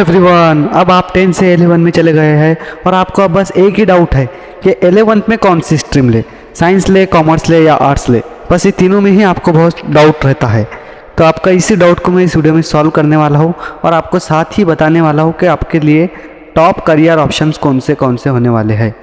Everyone, अब आप 10 से 11 में चले गए हैं और आपको अब बस एक ही डाउट है कि 11th में कौन सी स्ट्रीम ले, साइंस ले, कॉमर्स ले या आर्ट्स ले। बस ये तीनों में ही आपको बहुत डाउट रहता है। तो आपका इसी डाउट को मैं इस वीडियो में सॉल्व करने वाला हूँ और आपको साथ ही बताने वाला हूँ कि आपके लिए टॉप करियर ऑप्शंस कौन से होने वाले हैं।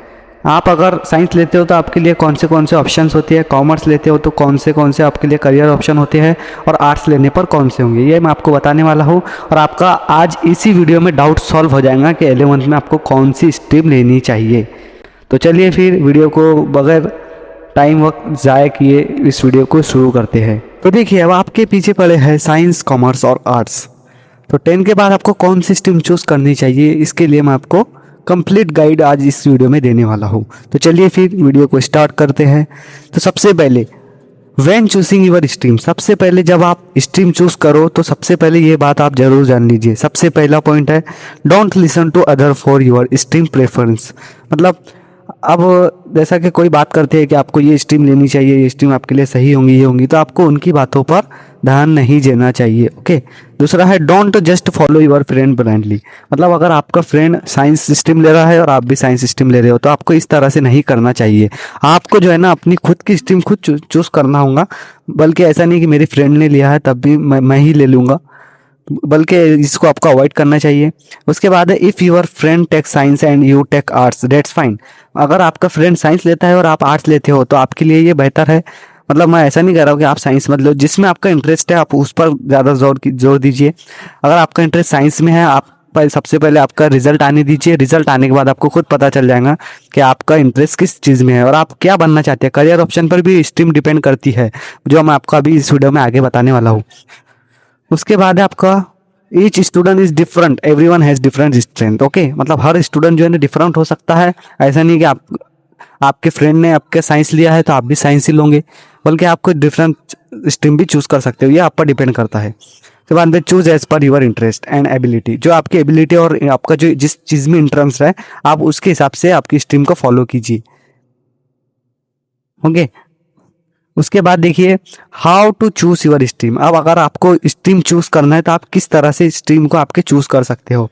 आप अगर साइंस लेते हो तो आपके लिए कौन से ऑप्शंस होती है, कॉमर्स लेते हो तो कौन से आपके लिए करियर ऑप्शन होते हैं और आर्ट्स लेने पर कौन से होंगे, ये मैं आपको बताने वाला हूँ। और आपका आज इसी वीडियो में डाउट सॉल्व हो जाएगा कि 11th में आपको कौन सी स्ट्रीम लेनी चाहिए। तो चलिए फिर वीडियो को बगैर टाइम वक्त ज़ाय किए इस वीडियो को शुरू करते हैं। तो देखिए, अब आपके पीछे पड़े हैं साइंस, कॉमर्स और आर्ट्स। तो 10 के बाद आपको कौन सी स्ट्रीम चूज़ करनी चाहिए, इसके लिए मैं आपको कंप्लीट गाइड आज इस वीडियो में देने वाला हूँ। तो चलिए फिर वीडियो को स्टार्ट करते हैं। तो सबसे पहले व्हेन चूजिंग योर स्ट्रीम, सबसे पहले जब आप स्ट्रीम चूज करो तो सबसे पहले ये बात आप जरूर जान लीजिए। सबसे पहला पॉइंट है don't listen to other for your stream preference. मतलब अब जैसा कि कोई बात करते हैं कि आपको ये स्ट्रीम लेनी चाहिए, ये स्ट्रीम आपके लिए सही होंगी, ये होंगी, तो आपको उनकी बातों पर ध्यान नहीं देना चाहिए। ओके। दूसरा है don't just follow your friend blindly. मतलब अगर आपका फ्रेंड साइंस स्ट्रीम ले रहा है और आप भी साइंस स्ट्रीम ले रहे हो तो आपको इस तरह से नहीं करना चाहिए। आपको जो है ना अपनी खुद की स्ट्रीम खुद चूज करना होगा। बल्कि ऐसा नहीं कि मेरी फ्रेंड ने लिया है तब भी मैं ही ले लूँगा, बल्कि इसको आपको अवॉइड करना चाहिए। उसके बाद है if your friend take science and you take arts that's fine. अगर आपका फ्रेंड साइंस लेता है और आप आर्ट्स लेते हो तो आपके लिए ये बेहतर है। मतलब मैं ऐसा नहीं कह रहा हूँ कि आप साइंस मत लो, जिसमें आपका इंटरेस्ट है आप उस पर ज़्यादा जोर दीजिए। अगर आपका इंटरेस्ट साइंस में है, आप सबसे पहले आपका रिजल्ट आने दीजिए। रिजल्ट आने के बाद आपको खुद पता चल जाएगा कि आपका इंटरेस्ट किस चीज़ में है और आप क्या बनना चाहते हैं। करियर ऑप्शन पर भी स्ट्रीम डिपेंड करती है, जो मैं आपको अभी इस वीडियो में आगे बताने वाला हूँ। उसके बाद है आपका each student is different, everyone has different strength. Okay. मतलब हर स्टूडेंट जो है ना डिफरेंट हो सकता है। ऐसा नहीं कि आपके फ्रेंड ने आपके साइंस लिया है तो आप भी साइंस ही लोगे, बल्कि आपको डिफरेंट स्ट्रीम भी चूज कर सकते हो। ये आप पर डिपेंड करता है। उसके बाद में choose as per your interest and ability. जो आपकी एबिलिटी और आपका जो जिस चीज़ में इंटरेस्ट है आप उसके हिसाब से आपकी स्ट्रीम को फॉलो कीजिए। ओके। उसके बाद देखिए how to choose your stream. अब अगर आपको स्ट्रीम चूज करना है तो आप किस तरह से स्ट्रीम को आपके चूज कर सकते हो।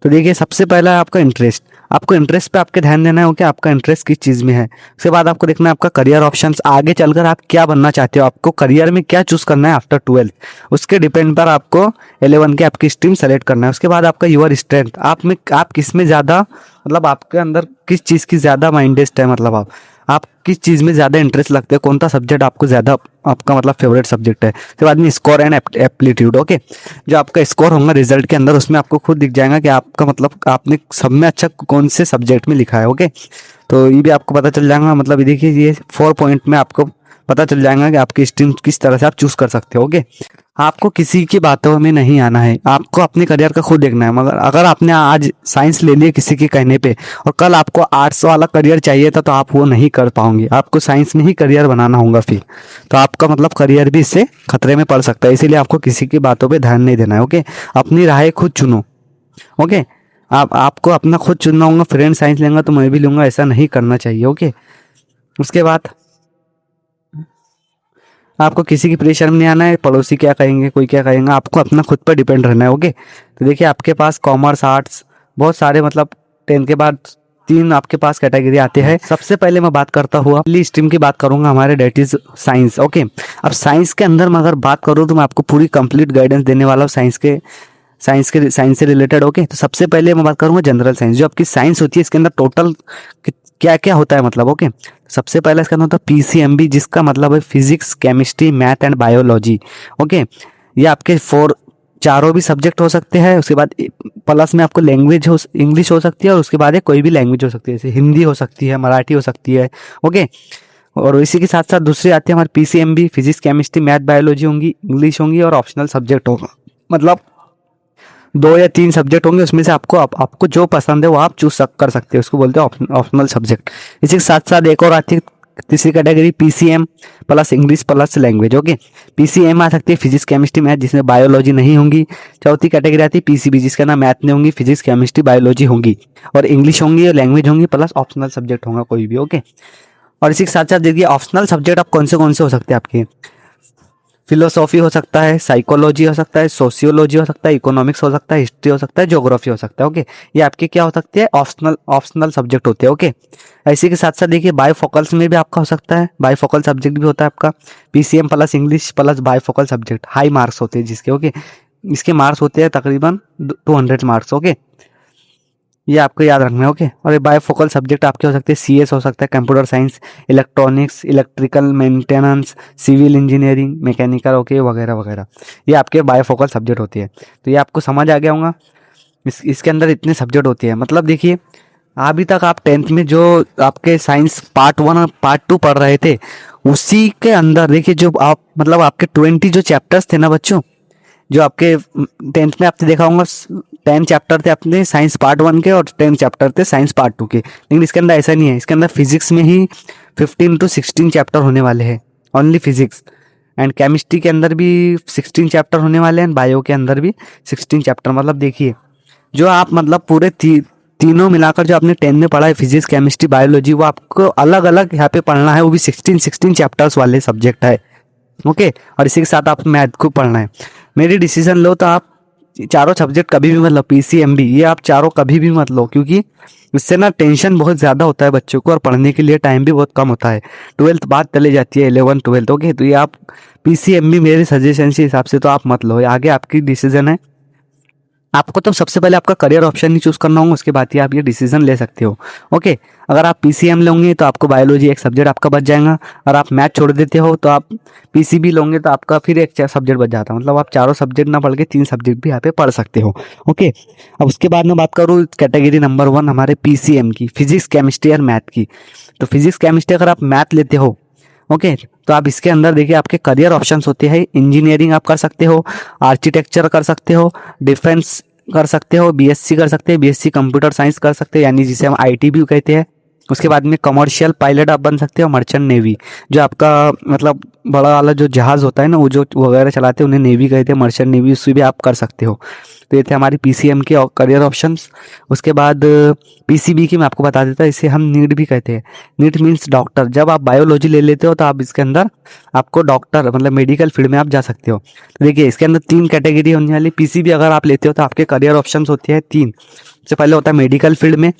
तो देखिए सबसे पहला है आपका इंटरेस्ट। आपको इंटरेस्ट पे आपके ध्यान देना है कि आपका इंटरेस्ट किस चीज़ में है। उसके बाद आपको देखना है आपका करियर ऑप्शंस, आगे चलकर आप क्या बनना चाहते हो, आपको करियर में क्या चूज करना है आफ्टर 12। उसके डिपेंड पर आपको 11 के आपकी स्ट्रीम सेलेक्ट करना है। उसके बाद आपका यूर स्ट्रेंथ, आप किस में ज़्यादा, मतलब आपके अंदर किस चीज़ की ज़्यादा माइंडेस्ट है, मतलब आप किस चीज़ में ज़्यादा इंटरेस्ट लगते हैं, कौन सा सब्जेक्ट आपको ज़्यादा आपका मतलब फेवरेट सब्जेक्ट है। उसके बाद में स्कोर एंड एप्टीट्यूड। ओके। जो आपका स्कोर होगा रिजल्ट के अंदर, उसमें आपको खुद दिख जाएगा कि आपका मतलब आपने सब में अच्छा कौन से सब्जेक्ट में लिखा है। ओके। तो ये भी आपको पता चल जाएगा। मतलब ये देखिए ये 4 पॉइंट में आपको पता चल जाएगा कि आपकी स्ट्रीम किस तरह से आप चूज कर सकते हो। ओके। आपको किसी की बातों में नहीं आना है, आपको अपने करियर का खुद देखना है। मगर अगर आपने आज साइंस ले लिया किसी के कहने पे और कल आपको आर्ट्स वाला करियर चाहिए था तो आप वो नहीं कर पाओगे। आपको साइंस में ही करियर बनाना होगा फिर, तो आपका मतलब करियर भी इससे खतरे में पड़ सकता है। इसीलिए आपको किसी की बातों पे ध्यान नहीं देना है। ओके। अपनी राह खुद चुनो। ओके। आपको अपना खुद चुनना होगा। फ्रेंड साइंस लेंगे तो मैं भी लूँगा, ऐसा नहीं करना चाहिए। ओके। उसके बाद आपको किसी की प्रेशर में नहीं आना है, पड़ोसी क्या कहेंगे, कोई क्या कहेंगे, आपको अपना खुद पर डिपेंड रहना है। ओके। तो देखिए आपके पास कॉमर्स, आर्ट्स बहुत सारे, मतलब 10 के बाद 3 आपके पास कैटेगरी आते हैं। सबसे पहले मैं बात करता हूँ पहली स्ट्रीम की बात करूंगा हमारे, डेट इज साइंस। ओके। अब साइंस के अंदर मैं अगर बात करूँ तो मैं आपको पूरी कंप्लीट गाइडेंस देने वाला हूँ साइंस से रिलेटेड। ओके। तो सबसे पहले मैं बात करूंगा जनरल साइंस। जो आपकी साइंस होती है इसके अंदर टोटल क्या क्या होता है, मतलब। ओके। सबसे पहले इसका नाम होता है पीसीएमबी, जिसका मतलब है physics, chemistry, math and biology. Okay. ये आपके चारों भी सब्जेक्ट हो सकते हैं। उसके बाद प्लस में आपको लैंग्वेज इंग्लिश हो सकती है और उसके बाद कोई भी लैंग्वेज हो सकती है, जैसे हिंदी हो सकती है, मराठी हो सकती है। ओके। और इसी के साथ साथ दूसरी आती है हमारी PCMB, physics, chemistry, math, biology होंगी, इंग्लिश होंगी और ऑप्शनल सब्जेक्ट होगा। मतलब 2 या 3 सब्जेक्ट होंगे, उसमें से आपको जो पसंद है वो आप चूज कर सकते हैं, उसको बोलते हैं ऑप्शनल सब्जेक्ट। इसी के साथ साथ एक और आती है तीसरी category PCM plus English plus language. Okay. PCM आ सकती है फिजिक्स, केमिस्ट्री, मैथ, जिसमें बायोलॉजी नहीं होंगी। चौथी कैटेगरी आती है पीसीबी, जिसका ना मैथ नहीं होंगी, फिजिक्स, केमिस्ट्री, बायोलॉजी होंगी और इंग्लिश होंगी और लैंग्वेज होंगी प्लस ऑप्शनल सब्जेक्ट होगा कोई भी। ओके। और इसी के साथ साथ देखिए ऑप्शनल सब्जेक्ट आप कौन से हो सकते हैं आपके। फिलोसॉफी हो सकता है, साइकोलॉजी हो सकता है, सोशियोलॉजी हो सकता है, इकोनॉमिक्स हो सकता है, हिस्ट्री हो सकता है, ज्योग्राफी हो सकता है। ओके, ये आपके क्या हो सकते हैं, ऑप्शनल ऑप्शनल सब्जेक्ट होते हैं। ओके, इसी के साथ साथ देखिए बायफोकल्स में भी आपका हो सकता है, बायफोकल सब्जेक्ट भी होता है आपका, PCM plus English plus bifocal subject, high marks होते हैं जिसके। ओके, इसके मार्क्स होते हैं तकरीबन 200 मार्क्स। ओके, ये आपको याद रखना है। ओके, और ये बायफोकल सब्जेक्ट आपके हो सकते हैं, सीएस हो सकता है, computer science, electronics, electrical maintenance, civil engineering, mechanical, okay, वगैरह वगैरह, ये आपके बायफोकल सब्जेक्ट होती है। तो ये आपको समझ आ गया होगा, इसके अंदर इतने सब्जेक्ट होती है। मतलब देखिए, अभी तक आप 10th में जो आपके साइंस पार्ट 1 और पार्ट 2 पढ़ रहे थे, उसी के अंदर देखिए जो आप मतलब आपके 20 जो चैप्टर्स थे ना बच्चों, जो आपके 10th में आपने देखा होगा, 10 चैप्टर थे अपने साइंस पार्ट 1 के और 10 चैप्टर थे साइंस पार्ट 2 के। लेकिन इसके अंदर ऐसा नहीं है, इसके अंदर फिजिक्स में ही 15 to 16 चैप्टर होने वाले हैं, ओनली फिजिक्स। एंड केमिस्ट्री के अंदर भी 16 चैप्टर होने वाले हैं, बायो के अंदर भी 16 चैप्टर। मतलब देखिए, जो आप मतलब पूरे तीनों मिलाकर जो आपने 10 में पढ़ा है, फिजिक्स, केमिस्ट्री, बायोलॉजी, वो आपको अलग अलग यहाँ पे पढ़ना है, वो भी 16 चैप्टर्स वाले सब्जेक्ट है। ओके, और इसी के साथ आप मैथ को पढ़ना है। मेरी डिसीजन लो तो आप चारों सब्जेक्ट कभी भी मत लो, पीसीएमबी ये आप चारों कभी भी मत लो, क्योंकि इससे ना टेंशन बहुत ज़्यादा होता है बच्चों को और पढ़ने के लिए टाइम भी बहुत कम होता है। 12th बाद चले जाती है, 11 12। ओके, तो ये आप पीसीएमबी मेरे सजेशन के हिसाब से तो आप मत लो, आगे आपकी डिसीजन है। आपको तो सबसे पहले आपका करियर ऑप्शन ही चूज करना होगा, उसके बाद ही आप ये डिसीजन ले सकते हो। ओके, अगर आप पीसीएम लोगे तो आपको बायोलॉजी एक सब्जेक्ट आपका बच जाएगा, और आप मैथ छोड़ देते हो तो आप पीसीबी लोगे तो आपका फिर एक सब्जेक्ट बच जाता है। मतलब आप चारों सब्जेक्ट ना पढ़ के 3 सब्जेक्ट भी यहाँ पे पढ़ सकते हो। ओके, अब उसके बाद मैं बात करूँ कैटेगरी नंबर 1 हमारे पीसीएम की, फिजिक्स, केमिस्ट्री और मैथ की। तो फिजिक्स केमिस्ट्री अगर आप मैथ लेते हो, ओके, तो आप इसके अंदर देखिए आपके करियर ऑप्शंस होते हैं, इंजीनियरिंग आप कर सकते हो, आर्किटेक्चर कर सकते हो, डिफेंस कर सकते हो, बीएससी कर सकते हैं, बीएससी कंप्यूटर साइंस कर सकते हैं, यानी जिसे हम आईटी भी कहते हैं। उसके बाद में कमर्शियल पायलट आप बन सकते हो, मर्चेंट नेवी, जो आपका मतलब बड़ा वाला जो जहाज़ होता है ना, वो जो वगैरह चलाते हैं उन्हें नेवी कहते हैं, मर्चेंट नेवी, उससे भी आप कर सकते हो। तो ये थे हमारी पीसीएम के करियर ऑप्शंस। उसके बाद पीसीबी की मैं आपको बता देता, इसे हम नीट भी कहते हैं। NEET means doctor. जब आप बायोलॉजी ले लेते हो तो आप इसके अंदर आपको डॉक्टर मतलब मेडिकल फील्ड में आप जा सकते हो। तो देखिए इसके अंदर 3 कैटेगरी होने वाली। पीसीबी अगर आप लेते हो तो आपके करियर ऑप्शंस होते हैं 3। सबसे पहले होता है मेडिकल फील्ड में।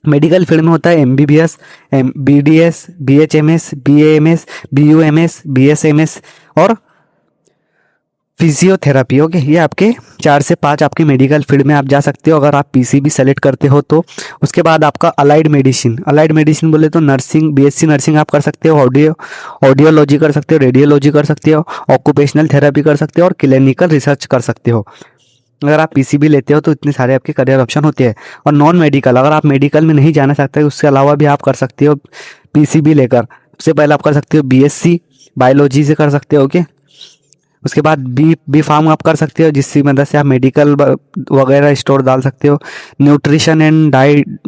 मेडिकल फील्ड में होता है MBBS, BDS, BHMS, BAMS, BUMS, BSMS और फिजियोथेरापी। ओके, ये आपके 4 से 5 आपके मेडिकल फील्ड में आप जा सकते हो अगर आप पीसीबी सेलेक्ट करते हो तो। उसके बाद आपका अलाइड मेडिसिन। अलाइड मेडिसिन बोले तो नर्सिंग, बीएससी नर्सिंग आप कर सकते हो, ऑडियोलॉजी कर सकते हो, रेडियोलॉजी कर सकते हो, ऑक्यूपेशनल थेरेपी कर सकते हो और क्लिनिकल रिसर्च कर सकते हो। अगर आप पीसीबी लेते हो तो इतने सारे आपके करियर ऑप्शन होते हैं। और नॉन मेडिकल, अगर आप मेडिकल में नहीं जाना चाहते उसके अलावा भी आप कर सकते हो पीसीबी लेकर। सबसे पहले आप कर सकते हो बीएससी बायोलॉजी से कर सकते हो। ओके, उसके बाद बी फार्म आप कर सकते हो, जिसकी मदद से आप मेडिकल वगैरह स्टोर डाल सकते हो। न्यूट्रिशन एंड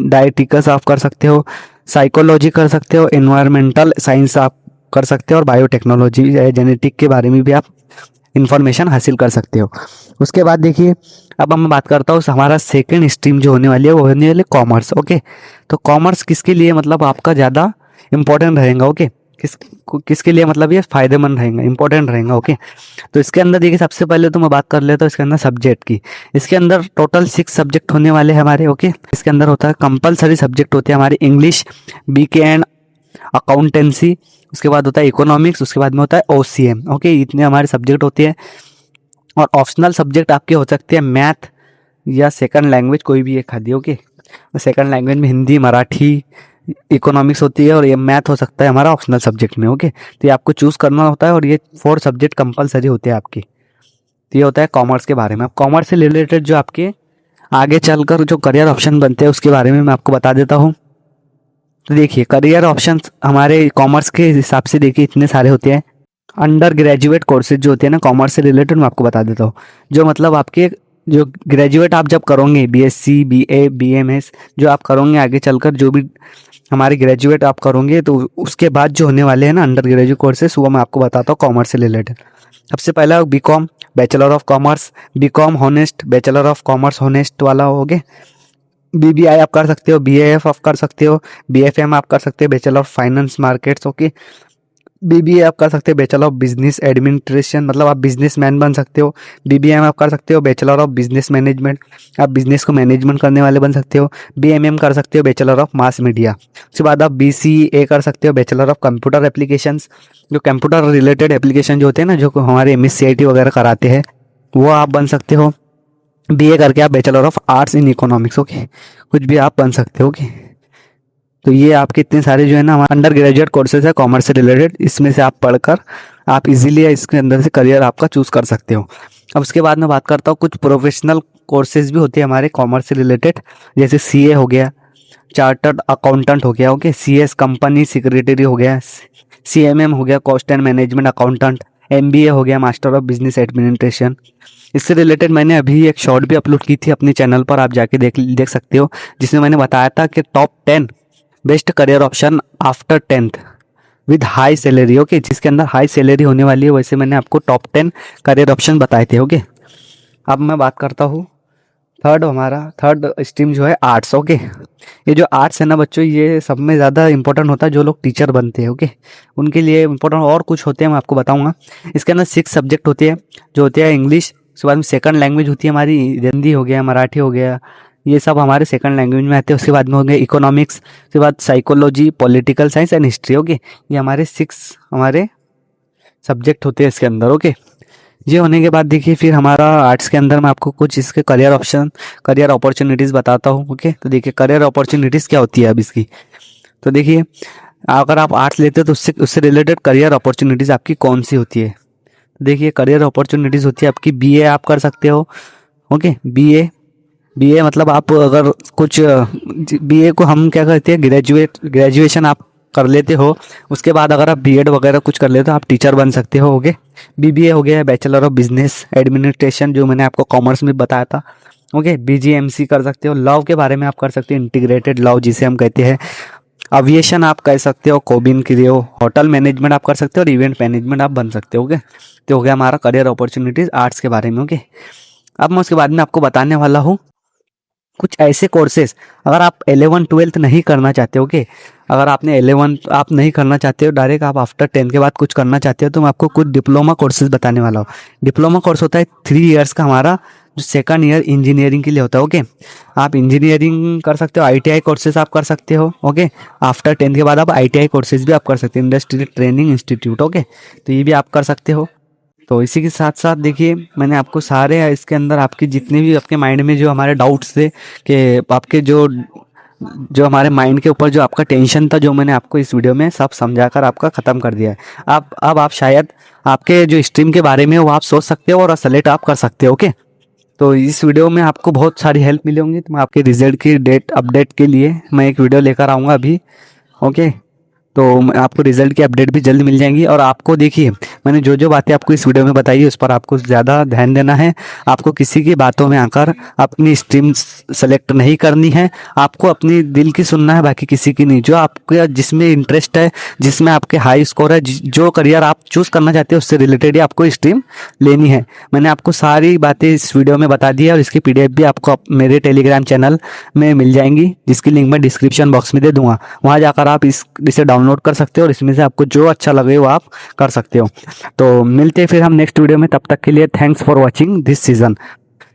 डाइटिकस आप कर सकते हो, साइकोलॉजी कर सकते हो, एनवायरमेंटल साइंस आप कर सकते हो और बायोटेक्नोलॉजी जेनेटिक के बारे में भी आप इंफॉर्मेशन हासिल कर सकते हो। उसके बाद देखिए अब मैं बात करता हूँ हमारा सेकेंड स्ट्रीम जो होने वाली है वो होने वाली कॉमर्स। ओके, तो कॉमर्स किसके लिए मतलब आपका ज़्यादा इंपॉर्टेंट रहेगा। ओके, किसके लिए मतलब ये फायदेमंद रहेगा, इंपॉर्टेंट रहेगा। ओके, तो इसके अंदर देखिए सबसे पहले तो मैं बात कर लेता हूँ इसके अंदर सब्जेक्ट की। इसके अंदर टोटल 6 सब्जेक्ट होने वाले हैं हमारे। ओके, इसके अंदर होता है कंपलसरी सब्जेक्ट होते हैं हमारे इंग्लिश, बीके एंड अकाउंटेंसी, उसके बाद होता है इकोनॉमिक्स, उसके बाद में होता है ओसीएम। ओके, इतने हमारे सब्जेक्ट होते हैं। और ऑप्शनल सब्जेक्ट आपके हो सकते हैं मैथ या सेकंड लैंग्वेज, कोई भी एक खादी। ओके, सेकंड लैंग्वेज में हिंदी, मराठी, इकोनॉमिक्स होती है और ये मैथ हो सकता है हमारा ऑप्शनल सब्जेक्ट में। ओके, तो ये आपको चूज़ करना होता है और ये 4 सब्जेक्ट कंपलसरी होते हैं आपके। तो ये होता है कॉमर्स के बारे में। अब कॉमर्स से रिलेटेड जो आपके आगे चलकर जो करियर ऑप्शन बनते हैं उसके बारे में मैं आपको बता देता हूँ। तो देखिए करियर ऑप्शंस हमारे कॉमर्स के हिसाब से देखिए इतने सारे होते हैं। अंडर ग्रेजुएट कोर्सेज जो होते हैं ना कॉमर्स से रिलेटेड, मैं आपको बता देता हूँ। जो मतलब आपके जो ग्रेजुएट आप जब करोगे, बीएससी, बीए, बीएमएस जो आप करोगे आगे चलकर, जो भी हमारे ग्रेजुएट आप करोगे तो उसके बाद जो होने वाले हैं ना अंडर ग्रेजुएट कोर्सेज, वो मैं आपको बताता हूँ कॉमर्स से रिलेटेड। सबसे पहला BCom, bachelor of commerce, BCom honest, bachelor of commerce honest वाला हो गया। बीबीआई आप कर सकते हो, बीएएफ आप कर सकते हो, बीएफएम आप कर सकते हो, bachelor of finance markets. Okay, BBA आप कर सकते हो बैचलर ऑफ बिजनेस एडमिनिस्ट्रेशन, मतलब आप बिजनेसमैन बन सकते हो। बीबीएम आप कर सकते हो बैचलर ऑफ बिजनेस मैनेजमेंट, आप बिजनेस को मैनेजमेंट करने वाले बन सकते हो। बीएमएम कर सकते हो बैचलर ऑफ मास मीडिया। उसके बाद आप बीसीए कर सकते हो बैचलर ऑफ कंप्यूटर एप्लीकेशंस, जो कंप्यूटर रिलेटेड एप्लीकेशन जो होते हैं ना, जो हमारे एमएससीआईटी वगैरह कराते हैं, वो आप बन सकते हो। बीए करके आप bachelor of arts in economics, okay, कुछ भी आप बन सकते हो, ओके। तो ये आपके इतने सारे जो है ना हमारे अंडर ग्रेजुएट कोर्सेज है कॉमर्स से रिलेटेड, इसमें से आप पढ़कर आप इजीली इसके अंदर से करियर आपका चूज कर सकते हो। अब उसके बाद मैं बात करता हूँ कुछ प्रोफेशनल कोर्सेज भी होते हैं हमारे कॉमर्स से रिलेटेड, जैसे सीए हो गया, चार्टर्ड अकाउंटेंट हो गया, ओके, सीएस कंपनी सेक्रेटरी हो गया, सीएमएम हो गया cost and management accountant, MBA हो गया मास्टर ऑफ बिजनेस एडमिनिस्ट्रेशन। इससे रिलेटेड मैंने अभी एक शॉर्ट भी अपलोड की थी अपने चैनल पर, आप जाके देख सकते हो, जिसमें मैंने बताया था कि top 10 best career option after 10th with high salary, okay, जिसके अंदर हाई सैलरी होने वाली है, वैसे मैंने आपको टॉप 10 करियर ऑप्शन बताए थे, ओके। अब मैं बात करता हूँ हमारा थर्ड स्ट्रीम जो है आर्ट्स, ओके। ये जो आर्ट्स है ना बच्चों, ये सब में ज़्यादा इंपॉर्टेंट होता है जो लोग टीचर बनते हैं, ओके, उनके लिए इंपॉर्टेंट और कुछ होते हैं, मैं आपको बताऊंगा। इसके अंदर 6 सब्जेक्ट होते हैं, जो होते हैं इंग्लिश, उसके बाद में सेकंड लैंग्वेज होती है हमारी हिंदी हो गया, मराठी हो गया, ये सब हमारे सेकंड लैंग्वेज में आते हैं। उसके बाद में हो गया इकोनॉमिक्स, उसके बाद psychology, political science and history, okay. ये हमारे 6 हमारे सब्जेक्ट होते हैं इसके अंदर, ओके। ये होने के बाद देखिए फिर हमारा आर्ट्स के अंदर मैं आपको कुछ इसके करियर अपॉर्चुनिटीज़ बताता हूँ, ओके। तो देखिए करियर अपॉर्चुनिटीज़ क्या होती है अब इसकी, तो देखिए अगर आप आर्ट्स लेते हो तो उससे रिलेटेड करियर अपॉर्चुनिटीज़ आपकी कौन सी होती है। देखिए करियर अपॉर्चुनिटीज़ होती है आपकी, बीए आप कर सकते हो, ओके। बीए मतलब आप अगर कुछ बीए को हम क्या कहते हैं, ग्रेजुएशन आप कर लेते हो, उसके बाद अगर आप बीएड वगैरह कुछ कर लेते हो आप टीचर बन सकते हो, ओके। बीबीए हो गया बैचलर ऑफ बिजनेस एडमिनिस्ट्रेशन, जो मैंने आपको कॉमर्स में बताया था, ओके। बीजीएमसी कर सकते हो, लॉ के बारे में आप कर सकते हो, इंटीग्रेटेड लॉ जिसे हम कहते हैं, अविएशन आप कह सकते हो, कोबिन क्रियो, होटल मैनेजमेंट आप कर सकते हो और इवेंट मैनेजमेंट आप बन सकते हो, ओके। तो हो गया हमारा करियर अपॉर्चुनिटीज़ आर्ट्स के बारे में, ओके। अब मैं उसके बाद में आपको बताने वाला हूँ कुछ ऐसे कोर्सेज, अगर आप 11th-12th नहीं करना चाहते हो, ओके, अगर आपने 11th आप नहीं करना चाहते हो, डायरेक्ट आप आफ्टर 10th के बाद कुछ करना चाहते हो, तो मैं आपको कुछ डिप्लोमा कोर्सेज बताने वाला हूँ। डिप्लोमा कोर्स होता है 3 इयर्स का हमारा, जो सेकंड ईयर इंजीनियरिंग के लिए होता है, ओके। आप इंजीनियरिंग कर सकते हो, आईटीआई कोर्सेज आप कर सकते हो, ओके। आफ्टर 10th के बाद आप आईटीआई कोर्सेज भी आप कर सकते हो, इंडस्ट्रियल ट्रेनिंग इंस्टीट्यूट, ओके। तो ये भी आप कर सकते हो। तो इसी के साथ साथ देखिए मैंने आपको सारे इसके अंदर आपकी जितने भी आपके माइंड में जो हमारे डाउट्स थे, कि आपके जो जो हमारे माइंड के ऊपर जो आपका टेंशन था, जो मैंने आपको इस वीडियो में सब समझाकर आपका ख़त्म कर दिया है। अब आप शायद आपके जो स्ट्रीम के बारे में वो आप सोच सकते हो और सेलेक्ट आप कर सकते हो, ओके। तो इस वीडियो में आपको बहुत सारी हेल्प मिली होंगी, तो मैं आपके रिजल्ट की डेट अपडेट के लिए मैं एक वीडियो लेकर आऊँगा अभी, ओके। तो आपको रिजल्ट की अपडेट भी जल्द मिल जाएंगी। और आपको देखिए मैंने जो जो बातें आपको इस वीडियो में बताई है उस पर आपको ज़्यादा ध्यान देना है। आपको किसी की बातों में आकर अपनी स्ट्रीम सेलेक्ट नहीं करनी है, आपको अपनी दिल की सुनना है, बाकी किसी की नहीं। जो आपका जिसमें इंटरेस्ट है, जिसमें आपके हाई स्कोर है, जो करियर आप चूज़ करना चाहते हो उससे रिलेटेड ही आपको स्ट्रीम लेनी है। मैंने आपको सारी बातें इस वीडियो में बता दी है और इसकी PDF भी आपको मेरे टेलीग्राम चैनल में मिल जाएंगी, जिसकी लिंक मैं डिस्क्रिप्शन बॉक्स में दे दूंगा। वहाँ जाकर आप इसे डाउनलोड कर सकते हो और इसमें से आपको जो अच्छा लगे वो आप कर सकते हो। तो मिलते हैं फिर हम नेक्स्ट वीडियो में, तब तक के लिए thanks for watching this season.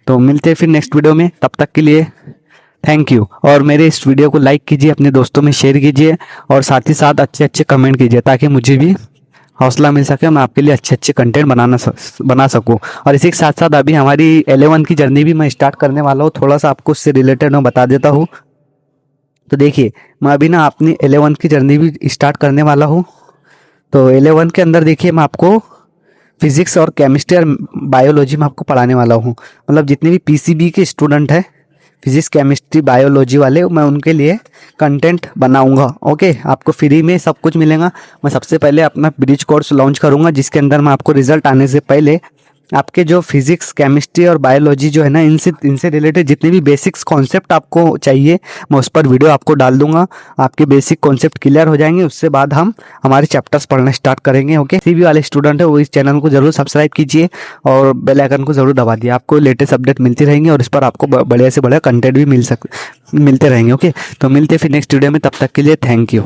तो मिलते हैं फिर नेक्स्ट वीडियो में, तब तक के लिए थैंक यू। और मेरे इस वीडियो को लाइक कीजिए, अपने दोस्तों में शेयर कीजिए और साथ ही साथ अच्छे अच्छे कमेंट कीजिए, ताकि मुझे भी हौसला मिल सके, मैं आपके लिए अच्छे अच्छे कंटेंट बना सकूं। और इसी के साथ साथ अभी हमारी 11 की जर्नी भी मैं स्टार्ट करने वाला हूँ, थोड़ा सा आपको उससे रिलेटेड मैं बता देता हूँ। तो देखिए मैं अभी ना अपनी 11 की जर्नी भी स्टार्ट करने वाला हूँ। तो 11 के अंदर देखिए मैं आपको फिजिक्स और केमिस्ट्री और बायोलॉजी में आपको पढ़ाने वाला हूँ। मतलब जितने भी PCB के स्टूडेंट हैं, फिजिक्स केमिस्ट्री बायोलॉजी वाले, मैं उनके लिए कंटेंट बनाऊंगा, ओके। आपको फ्री में सब कुछ मिलेगा। मैं सबसे पहले अपना ब्रिज कोर्स लॉन्च करूंगा, जिसके अंदर मैं आपको रिजल्ट आने से पहले आपके जो फिजिक्स केमिस्ट्री और बायोलॉजी जो है ना, इनसे रिलेटेड जितने भी बेसिक्स कॉन्सेप्ट आपको चाहिए, मैं उस पर वीडियो आपको डाल दूंगा। आपके बेसिक कॉन्सेप्ट क्लियर हो जाएंगे, उससे बाद हम हमारे चैप्टर्स पढ़ना स्टार्ट करेंगे, ओके। CB वाले स्टूडेंट है वो इस चैनल को जरूर सब्सक्राइब कीजिए और बेल आइकन को जरूर दबा दिए, आपको लेटेस्ट अपडेट मिलती रहेंगी और इस पर आपको बढ़िया से बढ़िया कंटेंट भी मिलते रहेंगे, ओके। तो मिलते फिर नेक्स्ट वीडियो में, तब तक के लिए थैंक यू।